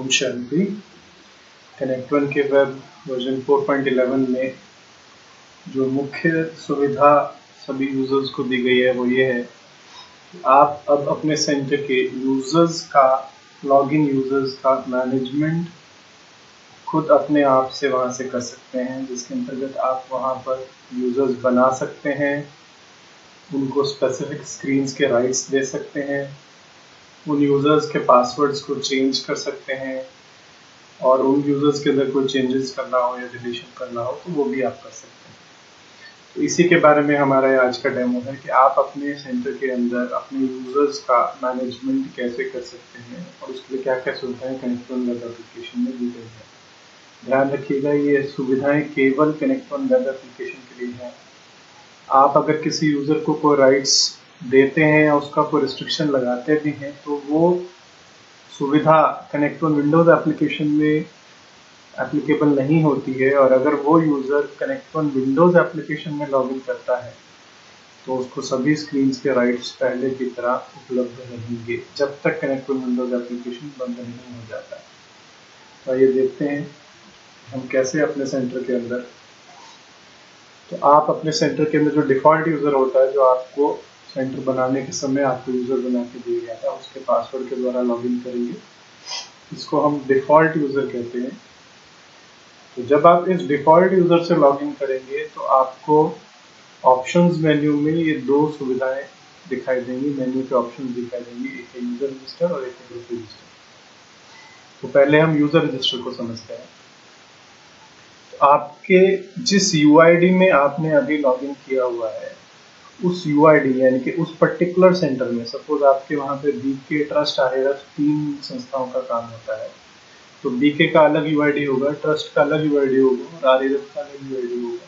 Om Shanti. Connect one के web version 4.11 में जो मुख्य सुविधा सभी यूजर्स को दी गई है वो ये है कि आप अब अपने सेंटर के यूजर्स का लॉगिन यूजर्स का मैनेजमेंट खुद अपने आप से वहाँ से कर सकते हैं, जिसके अंतर्गत आप वहाँ पर यूजर्स बना सकते हैं, उनको स्पेसिफिक स्क्रीन्स के राइट्स दे सकते हैं, उन यूजर्स के पासवर्ड्स को चेंज कर सकते हैं और उन यूजर्स के अंदर कोई चेंजेस करना हो या डिलीशन करना हो तो वो भी आप कर सकते हैं। तो इसी के बारे में हमारा आज का डेमो है कि आप अपने सेंटर के अंदर अपने यूजर्स का मैनेजमेंट कैसे कर सकते हैं और उसके लिए क्या क्या सुविधाएं कनेक्ट वन वेब एप्लीकेशन में दी गई है। ध्यान रखिएगा, ये सुविधाएं केवल कनेक्ट वन वेब एप्लीकेशन के लिए हैं। आप अगर किसी यूजर को कोई राइट्स देते हैं या उसका कोई रिस्ट्रिक्शन लगाते भी हैं तो वो सुविधा कनेक्ट वन विंडोज एप्लीकेशन में एप्लीकेबल नहीं होती है, और अगर वो user connect one Windows application में लॉगिन करता है तो उसको सभी स्क्रीन्स के राइट्स पहले की तरह उपलब्ध रहेंगे जब तक कनेक्ट वन विंडोज एप्लीकेशन बंद नहीं हो जाता है। तो आइए देखते हैं हम कैसे अपने सेंटर के अंदर, तो आप अपने सेंटर के अंदर जो डिफ़ॉल्ट यूज़र होता है, जो आपको सेंटर बनाने के समय आपको यूज़र बना के दिया गया था, उसके पासवर्ड के द्वारा लॉगिन करेंगे। इसको हम डिफ़ॉल्ट यूज़र कहते हैं। तो जब आप इस डिफ़ॉल्ट यूज़र से लॉगिन करेंगे तो आपको ऑप्शंस मेन्यू में ये दो सुविधाएं दिखाई देंगी, मेन्यू के ऑप्शंस दिखाई देंगी, एक है यूज़र रजिस्टर और एक है ग्रुप रजिस्टर। तो पहले हम यूज़र रजिस्टर को समझते हैं। आपके जिस यूआईडी में आपने अभी लॉगिन किया हुआ है उस यूआईडी यानी कि उस पर्टिकुलर सेंटर में, सपोज आपके वहाँ पे बीके, ट्रस्ट, आरएएफ 3 संस्थाओं का काम होता है, तो बीके का अलग यूआईडी होगा, ट्रस्ट का अलग यूआईडी होगा और आरएएफ का अलग यूआईडी होगा।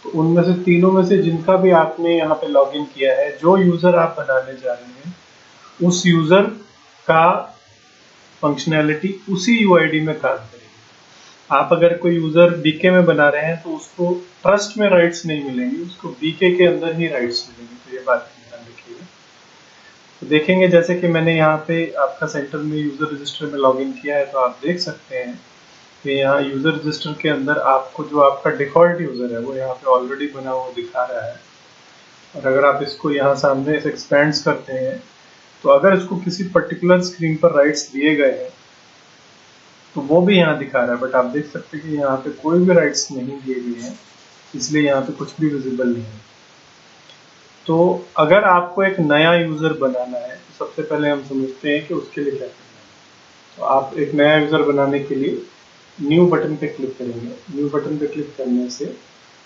तो उनमें से तीनों में से जिनका भी आपने यहाँ पे लॉगिन किया है, जो यूजर आप बनाने जा रहे हैं उस यूजर का फंक्शनैलिटी उसी यूआईडी में काम करेगी। आप अगर कोई यूजर बीके में बना रहे हैं तो उसको ट्रस्ट में राइट्स नहीं मिलेंगे, उसको बीके के अंदर ही राइट्स मिलेंगे। तो ये बात ध्यान रखिएगा। तो देखेंगे जैसे कि मैंने यहाँ पे आपका सेंटर में यूजर रजिस्टर में लॉगिन किया है, तो आप देख सकते हैं कि यहाँ यूजर रजिस्टर के अंदर आपको जो आपका डिफॉल्ट यूजर है वो यहाँ पे ऑलरेडी बना हुआ दिखा रहा है। और अगर आप इसको यहाँ सामने से एक्सपेंड्स करते हैं तो अगर इसको किसी पर्टिकुलर स्क्रीन पर राइट्स दिए गए हैं तो वो भी यहाँ दिखा रहा है, बट आप देख सकते हैं कि यहाँ पे कोई भी राइट्स नहीं दिए गए हैं, इसलिए यहाँ पे कुछ भी विजिबल नहीं है। तो अगर आपको एक नया यूजर बनाना है तो सबसे पहले हम समझते हैं कि उसके लिए क्या करना है। तो आप एक नया यूजर बनाने के लिए न्यू बटन पे क्लिक करेंगे। न्यू बटन पे क्लिक करने से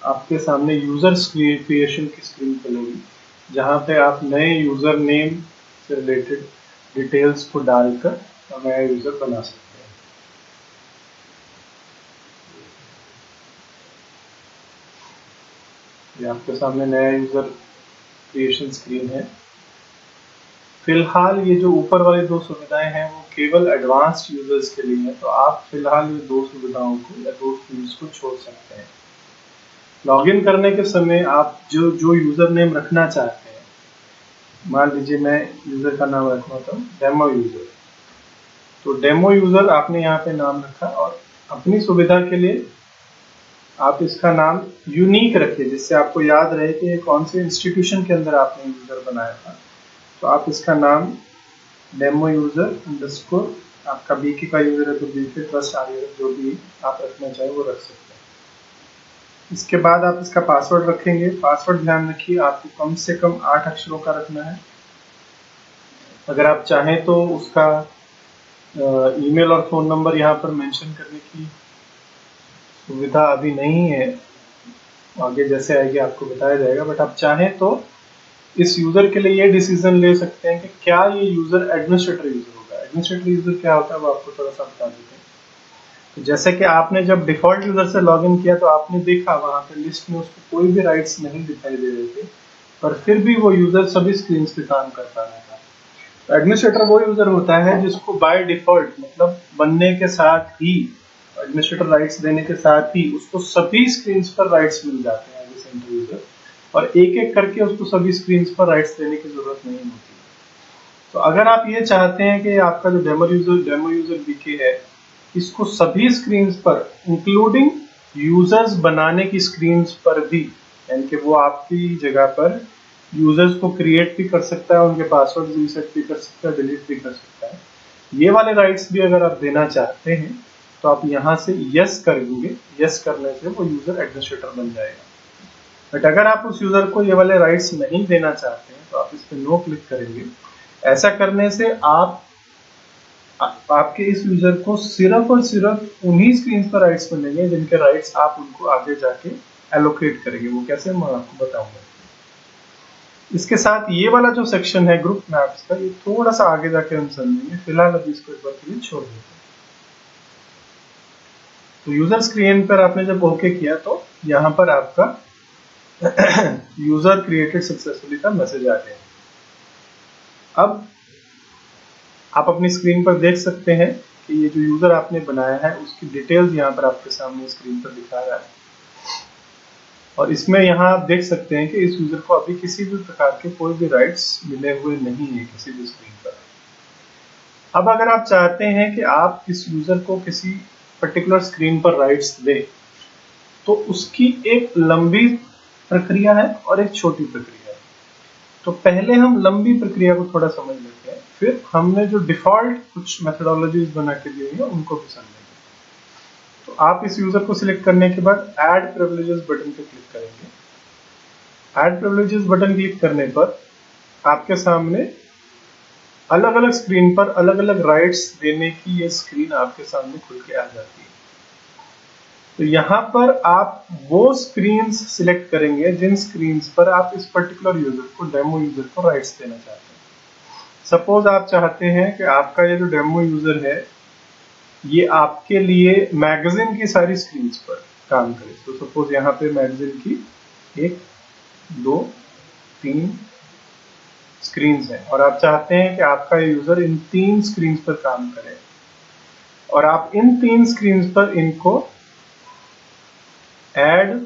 आपके सामने यूजर क्रिएशन की स्क्रीन खुलेगी, जहाँ पे आप नए यूजर नेम से रिलेटेड डिटेल्स को डालकर नया यूजर बना सकते हैं। ये आपके सामने नया यूजर क्रिएशन स्क्रीन है। फिलहाल ये जो ऊपर वाली दो सुविधाएं हैं वो केवल एडवांस्ड यूजर्स के लिए है, तो आप फिलहाल ये दो सुविधाओं को या दो फील्ड्स को छोड़ सकते हैं। लॉगिन करने के समय आप जो यूजर नेम रखना चाहते हैं, मान लीजिए मैं यूजर का नाम रखना चाहता हूँ डेमो यूजर, तो डेमो यूजर आपने यहाँ पे नाम रखा और अपनी सुविधा के लिए आप इसका नाम यूनिक रखिए, जिससे आपको याद रहे कि कौन से इंस्टीट्यूशन के अंदर आपने यूजर बनाया था। तो आप इसका नाम डेमो यूजर अंडरस्कोर, आपका बीके का यूजर है तो बीके, ट्रस्ट, आरएएफ जो भी आप रखना चाहे वो रख सकते हैं। इसके बाद आप इसका पासवर्ड रखेंगे। पासवर्ड ध्यान रखिए आपको कम से कम 8 अक्षरों का रखना है। अगर आप चाहें तो उसका ईमेल और फोन नंबर यहाँ पर मेंशन करने की सुविधा अभी नहीं है, आगे जैसे आएगी आपको बताया जाएगा, बट आप चाहें तो इस यूजर के लिए ये डिसीजन ले सकते हैं कि क्या ये यूजर एडमिनिस्ट्रेटर यूजर होगा। एडमिनिस्ट्रेटर यूजर क्या होता है वो आपको थोड़ा सा बता देते हैं। तो जैसे कि आपने जब डिफॉल्ट यूजर से लॉगिन किया तो आपने देखा वहां पे लिस्ट में उसको कोई भी राइट्स नहीं दिखाई दे रहे थे, पर फिर भी वो यूजर सभी स्क्रीन पे काम कर पा रहा था। तो एडमिनिस्ट्रेटर वो यूजर होता है जिसको बाय डिफॉल्ट, मतलब बनने के साथ ही, एडमिनिस्ट्रेटर राइट्स देने के साथ ही उसको सभी स्क्रीन पर राइट्स मिल जाते हैं एज ए सेंटर यूजर, और एक एक करके उसको सभी स्क्रीन पर राइट्स देने की जरूरत नहीं होती। तो अगर आप ये चाहते हैं कि आपका जो डेमो यूजर बीके है, इसको सभी स्क्रीन पर इंक्लूडिंग यूजर्स बनाने की स्क्रीन पर भी, यानी कि वो आपकी जगह पर यूजर्स को क्रिएट भी कर सकता है, उनके पासवर्ड रीसेट भी कर सकता है, डिलीट भी कर सकता है, ये वाले राइट्स भी अगर आप देना चाहते हैं तो आप यहाँ से यस करेंगे। यस करने से वो यूजर एडमिनिस्ट्रेटर बन जाएगा। बट अगर आप उस यूजर को ये वाले राइट्स नहीं देना चाहते हैं तो आप इस पर नो क्लिक करेंगे। ऐसा करने से आपके इस यूजर को सिर्फ और सिर्फ उन्हीं स्क्रीन पर राइट्स मिलेंगे जिनके राइट्स आप उनको आगे जाके एलोकेट करेंगे। वो कैसे, मैं आपको बताऊंगा। इसके साथ ये वाला जो सेक्शन है ग्रुप मैप्स का, ये थोड़ा सा आगे जाके हम समझेंगे। फिलहाल अभी इसको एक बार के लिए छोड़ देते हैं। तो यूजर स्क्रीन पर आपने जब ओके किया तो यहाँ पर आपका यूजर क्रिएटेड सक्सेसफुली का मैसेज आ गया। अब आप अपनी स्क्रीन पर देख सकते हैं कि ये जो यूजर आपने बनाया है उसकी डिटेल्स यहाँ पर आपके सामने स्क्रीन पर दिखा रहा है। और इसमें यहाँ आप देख सकते हैं कि इस यूजर को अभी किसी भी प्रकार के कोई भी राइट्स मिले हुए नहीं है किसी भी स्क्रीन पर। अब अगर आप चाहते हैं कि आप इस यूजर को किसी पर्टिकुलर स्क्रीन पर राइट्स दें, तो उसकी एक लंबी प्रक्रिया है और एक छोटी प्रक्रिया है। तो पहले हम लंबी प्रक्रिया को थोड़ा समझ लेते हैं, फिर हमने जो डिफॉल्ट कुछ मेथोडोलॉजीज बना के दी है उनको भी समझेंगे। तो आप इस यूजर को सिलेक्ट करने के बाद ऐड प्रिविलेजेस बटन पे क्लिक करेंगे। ऐड प्रिविलेजेस बटन क्लिक करने पर आपके सामने अलग अलग स्क्रीन पर अलग अलग राइट्स देने की ये स्क्रीन आपके सामने खुल के आ जाती है। तो यहाँ पर आप वो स्क्रीन्स सिलेक्ट करेंगे जिन स्क्रीन्स पर आप इस पर्टिकुलर यूजर को, डेमो यूजर को राइट्स देना चाहते हैं। सपोज आप चाहते हैं कि आपका ये जो डेमो यूजर है ये आपके लिए मैगजीन की सारी स्क्रीन्स पर काम करे। तो सपोज यहाँ पे मैगजीन की 1, 2, 3 स्क्रीन्स हैं और आप चाहते हैं कि आपका यूजर इन 3 स्क्रीन्स पर काम करे और आप इन 3 स्क्रीन्स पर इनको ऐड,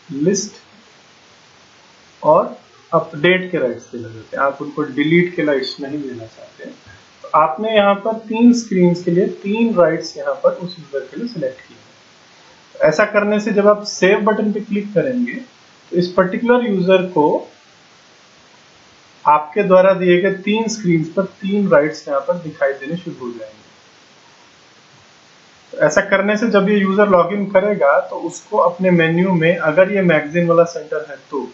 लिस्ट और अपडेट के राइट्स देना चाहते हैं। आप उनको डिलीट के राइट्स नहीं देना चाहते हैं। तो आपने यहाँ पर 3 स्क्रीन्स के लिए 3 राइट्स यहाँ पर उस यूजर के लिए सिलेक्ट किए। तो ऐसा करने से जब आप सेव बटन पे क्लिक करेंगे तो इस पर्टिकुलर यूजर को आपके द्वारा दिए गए 3 स्क्रीन्स पर 3 राइट्स यहाँ पर दिखाई देने शुरू हो जाएंगे। तो ऐसा करने से जब ये यूजर लॉगिन करेगा तो उसको अपने मेन्यू में, अगर ये मैगजीन वाला सेंटर है तो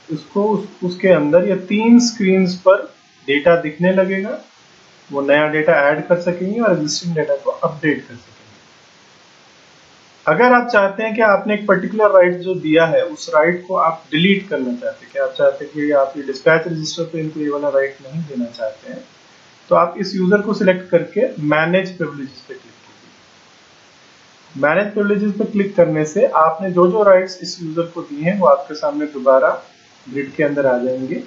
उसको उसके अंदर ये 3 स्क्रीन्स पर डेटा दिखने लगेगा। वो नया डेटा ऐड कर सकेंगे और एग्जिस्टिंग डेटा को अपडेट कर सकेंगे। अगर आप चाहते हैं कि आपने एक पर्टिकुलर राइट जो दिया है उस राइट को आप डिलीट करना चाहते हैं, कि आप चाहते हैं कि आप ये डिस्पैच रजिस्टर पे इनको ये वाला राइट नहीं देना चाहते हैं, तो आप इस यूजर को सिलेक्ट करके मैनेज प्रिविलेजेस पे क्लिक कीजिए। मैनेज प्रिविलेजेस पे क्लिक करने से आपने जो जो राइट्स इस यूजर को दिए हैं वो आपके सामने दोबारा ग्रिड के अंदर आ जाएंगे।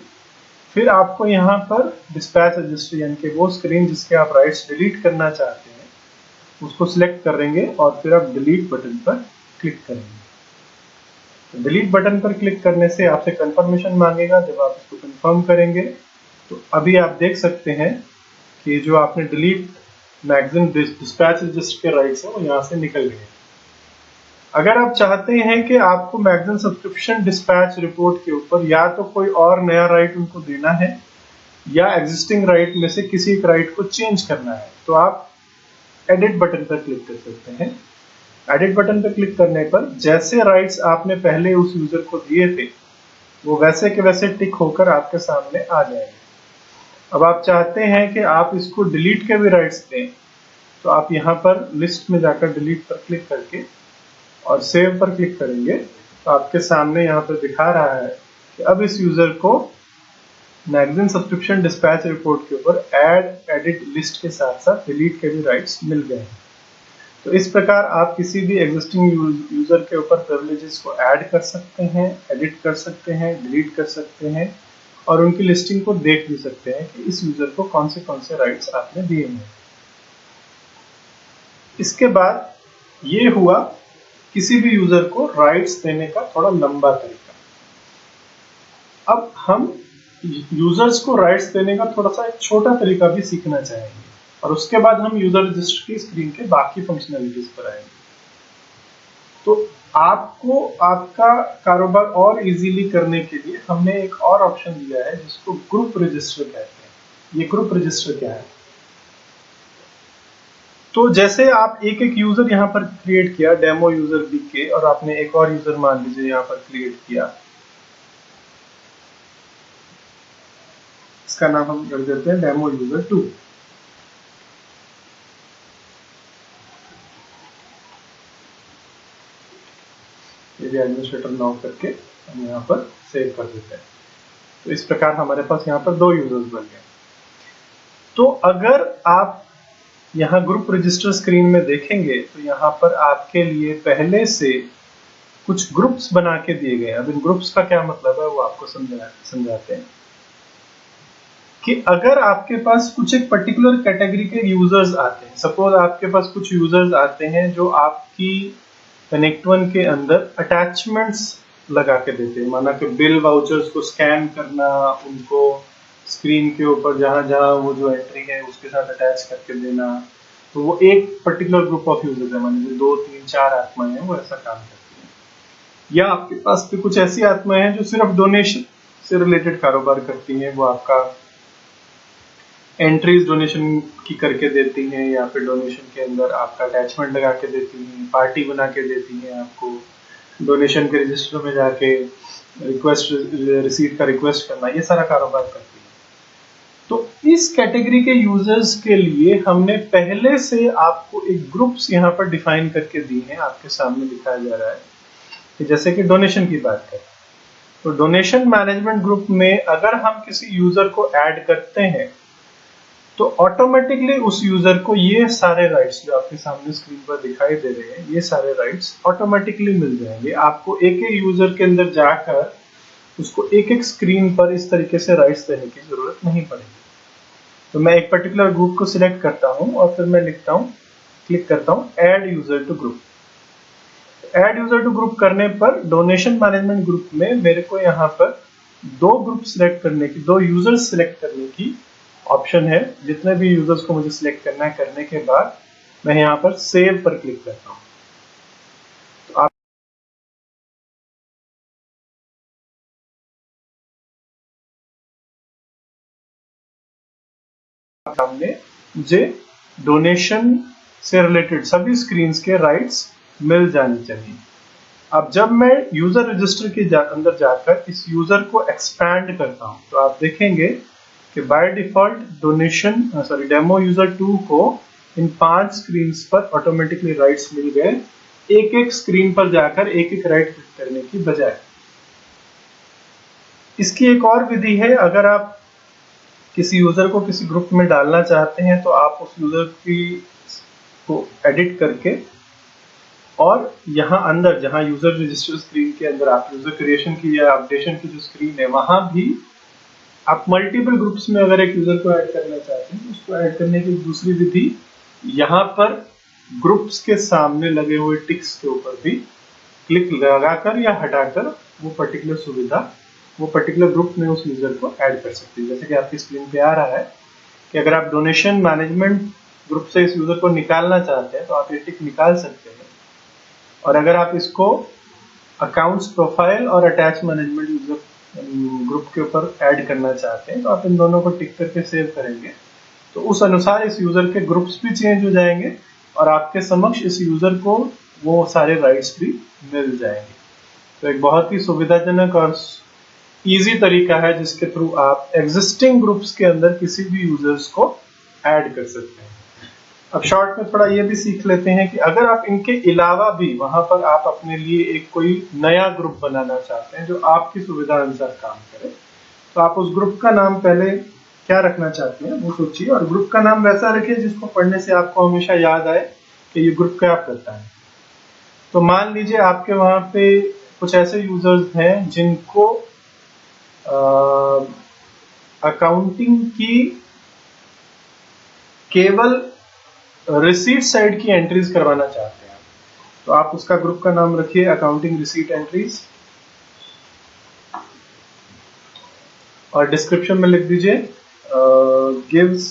फिर आपको यहाँ पर डिस्पैच रजिस्टर, यानी कि वो स्क्रीन जिसके आप राइट्स डिलीट करना चाहते हैं उसको सिलेक्ट करेंगे और फिर आप डिलीट बटन पर क्लिक करेंगे। तो डिलीट बटन पर क्लिक करने से आपसे कंफर्मेशन मांगेगा। जब आप इसको कंफर्म करेंगे तो अभी आप देख सकते हैं कि जो आपने डिलीट मैगजीन डिस्पैच रजिस्टर के राइट्स हैं वो यहाँ से निकल गए। अगर आप चाहते हैं कि आपको मैगजीन सब्सक्रिप्शन डिस्पैच रिपोर्ट के ऊपर या तो कोई और नया राइट उनको देना है या एग्जिस्टिंग राइट में से किसी एक राइट को चेंज करना है, तो आप एडिट बटन पर क्लिक कर सकते हैं। एडिट बटन पर क्लिक करने पर जैसे राइट्स आपने पहले उस यूजर को दिए थे वो वैसे के वैसे टिक होकर आपके सामने आ जाएंगे। अब आप चाहते हैं कि आप इसको डिलीट के भी राइट्स दें, तो आप यहाँ पर लिस्ट में जाकर डिलीट पर क्लिक करके और सेव पर क्लिक करेंगे तो आपके सामने यहाँ पर दिखा रहा है कि अब इस यूजर को मैगजीन सब्सक्रिप्शन डिस्पैच रिपोर्ट के ऊपर ऐड, एडिट, लिस्ट के साथ साथ डिलीट के भी राइट्स मिल गए हैं। तो इस प्रकार आप किसी भी एग्जिस्टिंग यूजर के ऊपर प्रिविलेजेस को ऐड कर सकते हैं, एडिट कर सकते हैं, डिलीट कर सकते हैं और उनकी लिस्टिंग को देख भी सकते हैं कि इस यूजर को कौन से राइट्स आपने दिए हैं। इसके बाद ये हुआ किसी भी यूजर को राइट्स देने का थोड़ा लंबा तरीका। अब हम यूजर्स को राइट्स देने का थोड़ा सा एक छोटा तरीका भी सीखना चाहेंगे, और उसके बाद हम यूजर रजिस्टर की स्क्रीन के बाकी फंक्शनैलिटीज पर आएंगे। तो आपको आपका कारोबार और इजीली करने के लिए हमने एक और ऑप्शन दिया है जिसको ग्रुप रजिस्टर कहते हैं। ये ग्रुप रजिस्टर क्या है? तो जैसे आप एक एक यूजर यहाँ पर क्रिएट किया, डेमो यूजर बीके, और आपने एक और यूजर मान लीजिए यहाँ पर क्रिएट किया, इसका नाम हम कर देते हैं डेमो यूजर 2। ये भी एडमिनिस्ट्रेटर नाउ करके हम यहाँ पर सेव कर देते हैं। तो इस प्रकार हमारे पास यहाँ पर 2 यूजर्स बन गए। तो अगर आप यहाँ ग्रुप रजिस्टर स्क्रीन में देखेंगे तो यहाँ पर आपके लिए पहले से कुछ ग्रुप्स बना के दिए गए। अब इन ग्रुप्स का क्या मतलब है वो आपको समझाते हैं कि अगर आपके पास कुछ एक पर्टिकुलर कैटेगरी के यूजर्स आते हैं, सपोज आपके पास कुछ यूजर्स आते हैं जो आपकी कनेक्ट वन के अंदर अटैचमेंट्स लगा के देते हैं, माना कि बिल वाउचर्स को स्कैन करना, उनको स्क्रीन के ऊपर जहां जहां वो जो एंट्री है उसके साथ अटैच करके देना। तो वो एक पर्टिकुलर ग्रुप ऑफ यूजर्स है, मान लीजिए 2, 3, 4 आत्माएं हैं, वो ऐसा काम करती हैं। या आपके पास भी कुछ ऐसी आत्माएं हैं जो सिर्फ डोनेशन से रिलेटेड कारोबार करती हैं, वो आपका एंट्रीज डोनेशन की करके देती हैं, या फिर डोनेशन के अंदर आपका अटैचमेंट लगा के देती हैं, पार्टी बना के देती हैं, आपको डोनेशन के रजिस्टर में जाके रिक्वेस्ट रिसीट का रिक्वेस्ट करना, ये सारा कारोबार करती है। तो इस कैटेगरी के यूजर्स के लिए हमने पहले से आपको एक ग्रुप्स यहाँ पर डिफाइन करके दिए हैं, आपके सामने दिखाया जा रहा है कि जैसे कि डोनेशन की बात करें तो डोनेशन मैनेजमेंट ग्रुप में अगर हम किसी यूजर को ऐड करते हैं तो ऑटोमेटिकली उस यूजर को ये सारे राइट्स जो आपके सामने स्क्रीन पर दिखाई दे रहे हैं, ये सारे राइट्स ऑटोमेटिकली मिल जाएंगे। आपको एक एक यूजर के अंदर जाकर उसको एक एक स्क्रीन पर इस तरीके से राइट्स देने की जरूरत नहीं पड़ेगी। तो मैं एक पर्टिकुलर ग्रुप को सिलेक्ट करता हूं और फिर मैं लिखता हूं, क्लिक करता हूं add user to group. Add user to group करने पर डोनेशन मैनेजमेंट ग्रुप में मेरे को यहाँ पर 2 ग्रुप सिलेक्ट करने की, 2 यूजर्स सिलेक्ट करने की ऑप्शन है। जितने भी यूजर्स को मुझे सिलेक्ट करना है, करने के बाद मैं यहाँ पर सेव पर क्लिक करता हूँ। तो आप सामने मुझे डोनेशन से रिलेटेड सभी स्क्रीन्स के राइट्स मिल जाने चाहिए। अब जब मैं यूजर रजिस्टर के अंदर जाकर इस यूजर को एक्सपैंड करता हूँ तो आप देखेंगे कि बाय डिफॉल्ट डेमो यूजर 2 को इन 5 स्क्रीन पर ऑटोमेटिकली राइट्स मिल गए, एक एक स्क्रीन पर जाकर एक एक राइट करने की बजाय। इसकी एक और विधि है, अगर आप किसी यूजर को किसी ग्रुप में डालना चाहते हैं तो आप उस यूजर को एडिट करके और यहाँ अंदर जहाँ यूजर रजिस्टर स्क्रीन के अंदर आप यूजर क्रिएशन की या अपडेशन की जो स्क्रीन है वहां भी आप मल्टीपल ग्रुप्स में अगर एक यूजर को ऐड करना चाहते हैं, उसको ऐड करने की दूसरी विधि यहाँ पर ग्रुप्स के सामने लगे हुए टिक्स के ऊपर भी क्लिक लगाकर या हटाकर वो पर्टिकुलर सुविधा वो पर्टिकुलर ग्रुप में उस यूजर को ऐड कर सकते हैं। जैसे कि आपकी स्क्रीन पे आ रहा है कि अगर आप डोनेशन मैनेजमेंट ग्रुप से इस यूजर को निकालना चाहते हैं तो आप ये टिक निकाल सकते हैं, और अगर आप इसको अकाउंट्स प्रोफाइल और अटैच मैनेजमेंट यूजर ग्रुप के ऊपर ऐड करना चाहते हैं तो आप इन दोनों को टिक करके सेव करेंगे तो उस अनुसार इस यूजर के ग्रुप्स भी चेंज हो जाएंगे और आपके समक्ष इस यूजर को वो सारे राइट्स भी मिल जाएंगे। तो एक बहुत ही सुविधाजनक और इजी तरीका है जिसके थ्रू आप एग्जिस्टिंग ग्रुप्स के अंदर किसी भी यूजर्स को ऐड कर सकते हैं। अब शॉर्ट में थोड़ा ये भी सीख लेते हैं कि अगर आप इनके अलावा भी वहां पर आप अपने लिए एक कोई नया ग्रुप बनाना चाहते हैं जो आपकी सुविधा अनुसार काम करे तो आप उस ग्रुप का नाम पहले क्या रखना चाहते हैं वो सोचिए, और ग्रुप का नाम वैसा रखिए जिसको पढ़ने से आपको हमेशा याद आए कि ये ग्रुप क्या करता है। तो मान लीजिए आपके वहां पे कुछ ऐसे यूजर्स हैं जिनको अकाउंटिंग की केवल रिसीट साइड की एंट्रीज करवाना चाहते हैं, तो आप उसका ग्रुप का नाम रखिए अकाउंटिंग रिसीट एंट्रीज। और डिस्क्रिप्शन में लिख दीजिए gives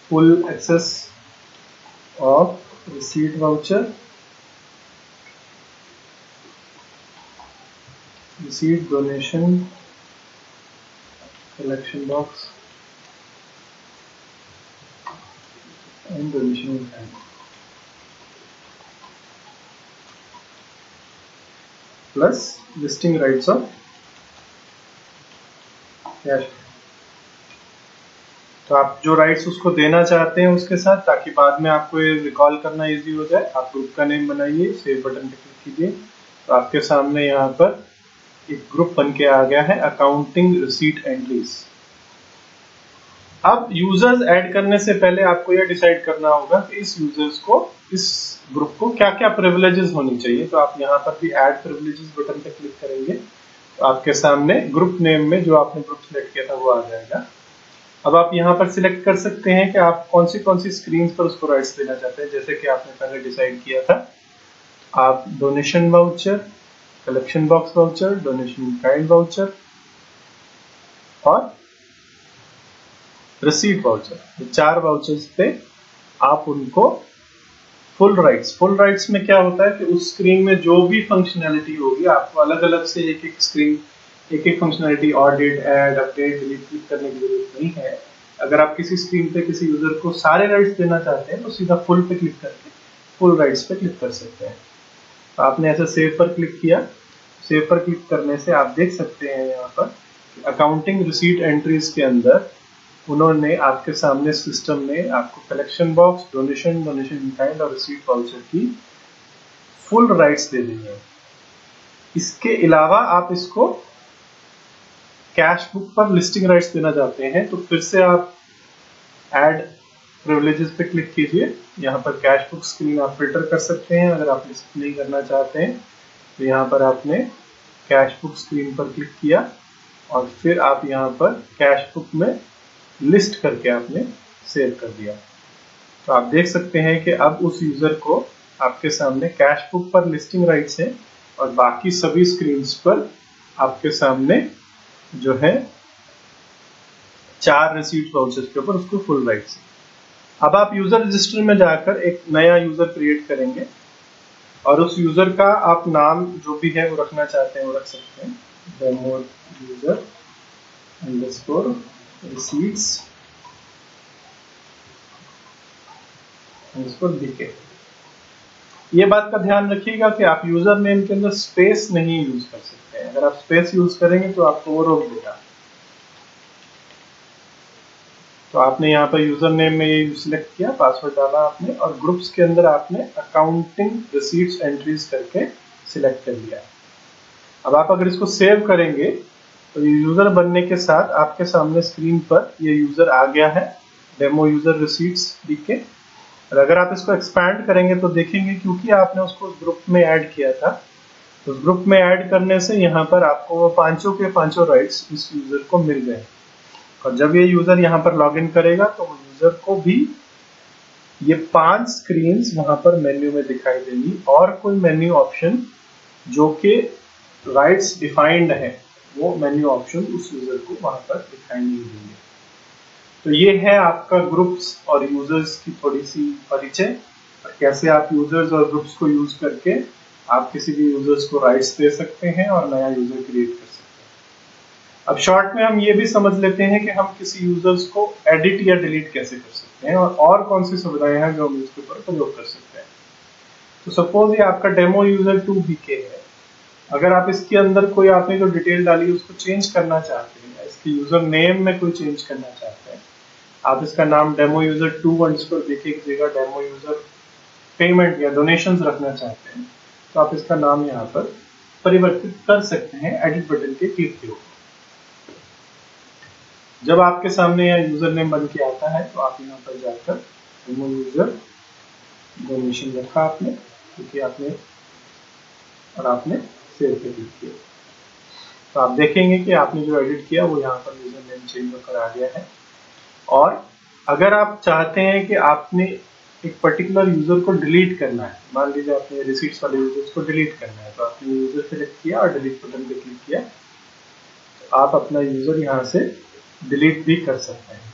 full access of receipt voucher, receipt, donation, collection box and donation in kind plus listing rights of cash. तो आप जो राइट्स उसको देना चाहते हैं उसके साथ, ताकि बाद में आपको ये रिकॉल करना इजी हो जाए, आप ग्रुप का नेम बनाइए, सेव बटन पे क्लिक कीजिए, तो आपके सामने यहाँ पर एक ग्रुप बन के आ गया है, अकाउंटिंग रिसीट एंट्रीज। अब यूजर्स ऐड करने से पहले आपको यह डिसाइड करना होगा कि इस यूजर्स को, इस ग्रुप को क्या क्या प्रिविलेजेस होनी चाहिए। तो आप यहाँ पर भी ऐड प्रिविलेजेस बटन पे क्लिक करेंगे तो आपके सामने ग्रुप नेम में जो आपने ग्रुप सिलेक्ट किया था वो आ जाएगा। अब आप यहाँ पर सिलेक्ट कर सकते हैं कि आप कौन सी स्क्रीन पर उसको राइट्स देना चाहते हैं। जैसे कि आपने पहले डिसाइड किया था, आप donation voucher, collection box voucher, donation in kind voucher और रिसीट वाउचर, ये 4 वाउचर्स पे आप उनको फुल राइट्स में क्या होता है कि उस स्क्रीन में जो भी फंक्शनैलिटी होगी आपको अलग अलग से एक एक functionality, audit, add, update, delete click करने की जरूरत नहीं है। अगर आप किसी स्क्रीन पे किसी यूजर को सारे राइट्स देना चाहते हैं तो सीधा फुल पे क्लिक करके फुल राइट्स पे क्लिक कर सकते हैं। तो आपने ऐसे सेव पर क्लिक किया, सेव पर क्लिक करने से आप देख सकते हैं यहाँ पर अकाउंटिंग रिसीट एंट्रीज के अंदर उन्होंने आपके सामने सिस्टम में आपको collection box, donation, donation in kind और रिसीट वाउचर की फुल राइट्स दे दी है। इसके अलावा आप इसको कैश बुक पर लिस्टिंग राइट्स देना चाहते हैं तो फिर से आप ऐड प्रिविलेजेस पे क्लिक कीजिए। यहाँ पर कैश बुक स्क्रीन आप फिल्टर कर सकते हैं। अगर आप लिस्ट नहीं करना चाहते हैं तो यहाँ पर आपने कैश बुक स्क्रीन पर क्लिक किया और फिर आप यहाँ पर कैश बुक में लिस्ट करके आपने सेव कर दिया। तो आप देख सकते हैं कि अब उस यूजर को आपके सामने कैश बुक पर लिस्टिंग राइट्स है और बाकी सभी स्क्रीन्स पर आपके सामने जो है 4 रिसीट वाउचर्स के ऊपर उसको फुल राइट्स है। अब आप यूजर रजिस्टर में जाकर एक नया यूजर क्रिएट करेंगे और उस यूजर का आप नाम जो भी है वो रखना चाहते हैं वो रख सकते हैं, demo user underscore receipts BK। ये बात का ध्यान रखिएगा कि आप यूजर नेम के अंदर स्पेस नहीं यूज कर सकते हैं। अगर आप स्पेस यूज करेंगे तो आपको वो रोक देगा। तो आपने यहाँ पर यूजर नेम में ये सिलेक्ट किया, पासवर्ड डाला आपने और ग्रुप्स के अंदर आपने अकाउंटिंग रिसीट्स एंट्रीज करके सिलेक्ट कर लिया। अब आप अगर इसको सेव करेंगे तो यूजर बनने के साथ आपके सामने स्क्रीन पर ये यूजर आ गया है, डेमो यूजर रिसीट्स BK। और अगर आप इसको एक्सपैंड करेंगे तो देखेंगे क्योंकि आपने उसको उस ग्रुप में ऐड किया था, तो उस ग्रुप में ऐड करने से यहाँ पर आपको वो पांचों के पांचों राइट्स इस यूजर को मिल गए। और जब ये यूजर यहाँ पर लॉग इन करेगा तो यूजर को भी ये 5 स्क्रीन्स वहां पर मेन्यू में दिखाई देंगी और कोई मेन्यू ऑप्शन जो कि राइट्स डिफाइंड है वो मेन्यू ऑप्शन उस यूजर को वहां पर दिखाई नहीं देंगे। तो ये है आपका ग्रुप्स और यूजर्स की थोड़ी सी परिचय, और कैसे आप यूजर्स और ग्रुप्स को यूज करके आप किसी भी यूजर्स को राइट्स दे सकते हैं और नया यूजर क्रिएट कर सकते हैं। अब शॉर्ट में हम ये भी समझ लेते हैं कि हम किसी यूजर्स को एडिट या डिलीट कैसे कर सकते हैं और कौन सी सुविधाएं हैं जो हम इसके ऊपर प्रयोग कर सकते हैं। तो सपोज ये आपका डेमो यूजर 2 BK है। अगर आप इसके अंदर कोई आपने जो डिटेल डाली उसको चेंज करना चाहते हैं, इसके यूजर नेम में कोई चेंज करना चाहते हैं, आप इसका नाम डेमो यूजर 2 BK की जगह डेमो यूजर पेमेंट या डोनेशंस रखना चाहते हैं तो आप इसका नाम यहाँ पर परिवर्तित कर सकते हैं एडिट बटन के क्लिक के ऊपर। जब आपके सामने यह यूजर नेम बन के आता है तो आप यहाँ पर जाकर डेमो यूजर डोनेशन रखा आपने, क्योंकि आपने सेव पे क्लिक किया तो आप देखेंगे कि आपने जो एडिट किया वो यहाँ पर यूजर नेम चेंज होकर आ गया है। और अगर आप चाहते हैं कि आपने एक पर्टिकुलर यूजर को डिलीट करना है, मान लीजिए आपने रिसीट्स वाले यूजर्स को डिलीट करना है, तो आपने यूजर सेलेक्ट किया और डिलीट बटन पे क्लिक किया। आप अपना यूजर यहाँ से डिलीट भी कर सकते हैं।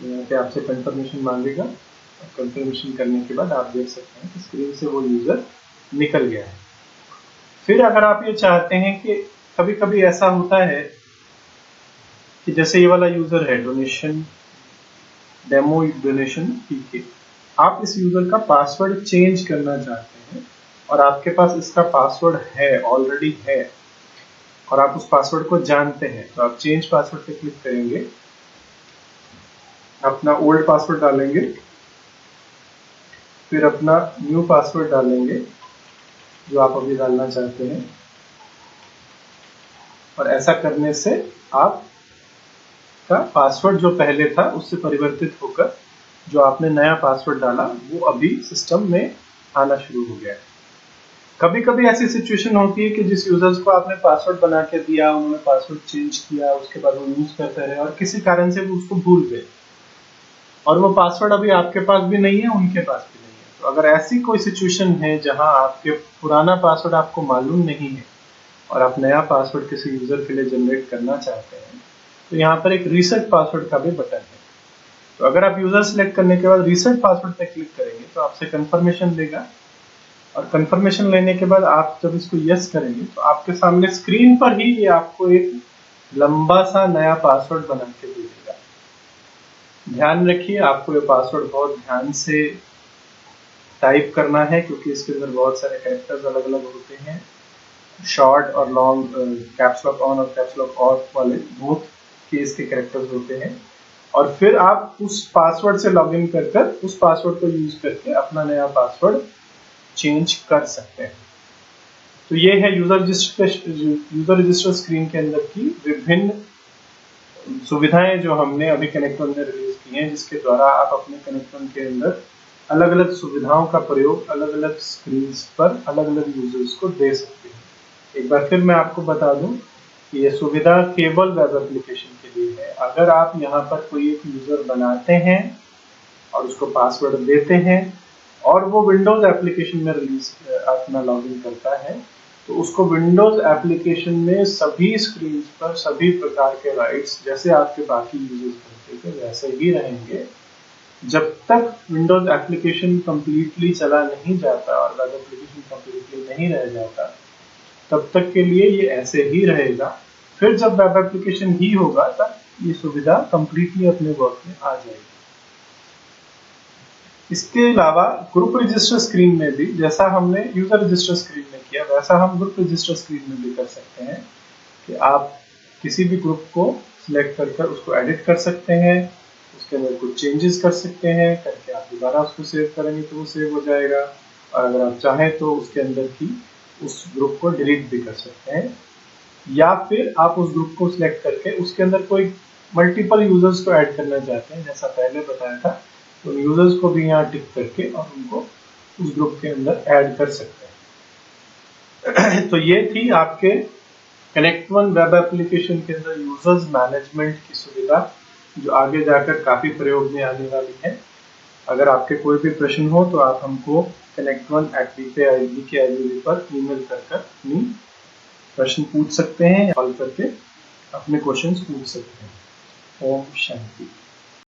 यहाँ पे आपसे कंफर्मेशन मांगेगा, और कंफर्मेशन करने के बाद आप देख सकते हैं कि स्क्रीन से वो यूजर निकल गया है। फिर अगर आप ये चाहते हैं कि कभी कभी ऐसा होता है कि जैसे ये वाला यूजर है डोनेशन डेमो डोनेशन पीके, आप इस यूजर का पासवर्ड चेंज करना चाहते हैं और आपके पास इसका पासवर्ड है, ऑलरेडी है, और आप उस पासवर्ड को जानते हैं, तो आप चेंज पासवर्ड पे क्लिक करेंगे, अपना ओल्ड पासवर्ड डालेंगे, फिर अपना न्यू पासवर्ड डालेंगे जो आप अभी डालना चाहते हैं, और ऐसा करने से आप का पासवर्ड जो पहले था उससे परिवर्तित होकर जो आपने नया पासवर्ड डाला वो अभी सिस्टम में आना शुरू हो गया है। कभी कभी ऐसी सिचुएशन होती है कि जिस यूजर्स को आपने पासवर्ड बना के दिया, उन्होंने पासवर्ड चेंज किया, उसके बाद वो यूज करते रहे और किसी कारण से वो उसको भूल गए, और वो पासवर्ड अभी आपके पास भी नहीं है, उनके पास भी नहीं है। तो अगर ऐसी कोई सिचुएशन है जहां आपके पुराना पासवर्ड आपको मालूम नहीं है और आप नया पासवर्ड किसी यूजर के लिए जनरेट करना चाहते हैं, तो यहाँ पर एक रीसेट पासवर्ड का भी बटन है। तो अगर आप यूजर सिलेक्ट करने के बाद रीसेट पासवर्ड पर क्लिक करेंगे तो आपसे कंफर्मेशन लेगा, और कंफर्मेशन लेने के बाद आप जब इसको यस करेंगे तो आपके सामने स्क्रीन पर ही ये आपको एक लंबा सा नया पासवर्ड बना के दे देगा। ध्यान रखिए, आपको ये पासवर्ड बहुत ध्यान से टाइप करना है क्योंकि इसके अंदर बहुत सारे कैरेक्टर्स अलग अलग होते हैं, शॉर्ट और लॉन्ग, कैप्स लॉक ऑन और कैप्स लॉक ऑफ वाले बोथ केस के कैरेक्टर्स होते हैं। और फिर आप उस पासवर्ड से लॉगिन कर उस पासवर्ड को यूज करके अपना नया पासवर्ड चेंज कर सकते हैं। तो ये है यूजर रजिस्टर स्क्रीन के अंदर की विभिन्न सुविधाएं जो हमने अभी कनेक्ट वन में रिलीज की हैं, जिसके द्वारा आप अपने कनेक्ट वन के अंदर अलग अलग सुविधाओं का प्रयोग अलग अलग स्क्रीन पर अलग अलग यूजर्स को दे सकते हैं। एक बार फिर मैं आपको बता दूं कि ये सुविधा केवल वेब एप्लीकेशन के लिए है। अगर आप यहाँ पर कोई एक यूजर बनाते हैं और उसको पासवर्ड देते हैं और वो विंडोज एप्लीकेशन में रिलीज अपना लॉगिन करता है, तो उसको विंडोज एप्लीकेशन में सभी स्क्रीन पर सभी प्रकार के राइट्स जैसे आपके बाकी यूजर्स करते थे वैसे ही रहेंगे। जब तक विंडोज एप्लीकेशन कंप्लीटली चला नहीं जाता और वेब एप्लीकेशन कंप्लीटली नहीं रह जाता, तब तक के लिए ये ऐसे ही रहेगा। फिर जब वेब एप्लीकेशन ही होगा तब ये सुविधा कंप्लीटली अपने वर्क में आ जाएगी। इसके अलावा ग्रुप रजिस्टर स्क्रीन में भी जैसा हमने यूजर रजिस्टर स्क्रीन में किया वैसा हम ग्रुप रजिस्टर स्क्रीन में भी कर सकते हैं कि आप किसी भी ग्रुप को सिलेक्ट कर उसको एडिट कर सकते हैं, उसके अंदर कुछ चेंजेस कर सकते हैं, करके आप दोबारा उसको सेव करेंगे तो वो सेव हो जाएगा, और अगर आप चाहें तो उसके अंदर की उस ग्रुप को डिलीट भी कर सकते हैं, या फिर आप उस ग्रुप को सिलेक्ट करके उसके अंदर कोई मल्टीपल यूजर्स को ऐड करना चाहते हैं जैसा पहले बताया था, तो यूजर्स को भी यहाँ टिक करके और उनको उस ग्रुप के अंदर ऐड कर सकते हैं। तो ये थी आपके कनेक्ट वन वेब एप्लीकेशन के अंदर यूजर्स मैनेजमेंट की सुविधा, जो आगे जाकर काफी प्रयोग में आने वाली है। अगर आपके कोई भी प्रश्न हो तो आप हमको connect1@bkid पर ईमेल कर अपनी प्रश्न पूछ सकते हैं, कॉल करके अपने क्वेश्चंस पूछ सकते हैं। ओम शांति।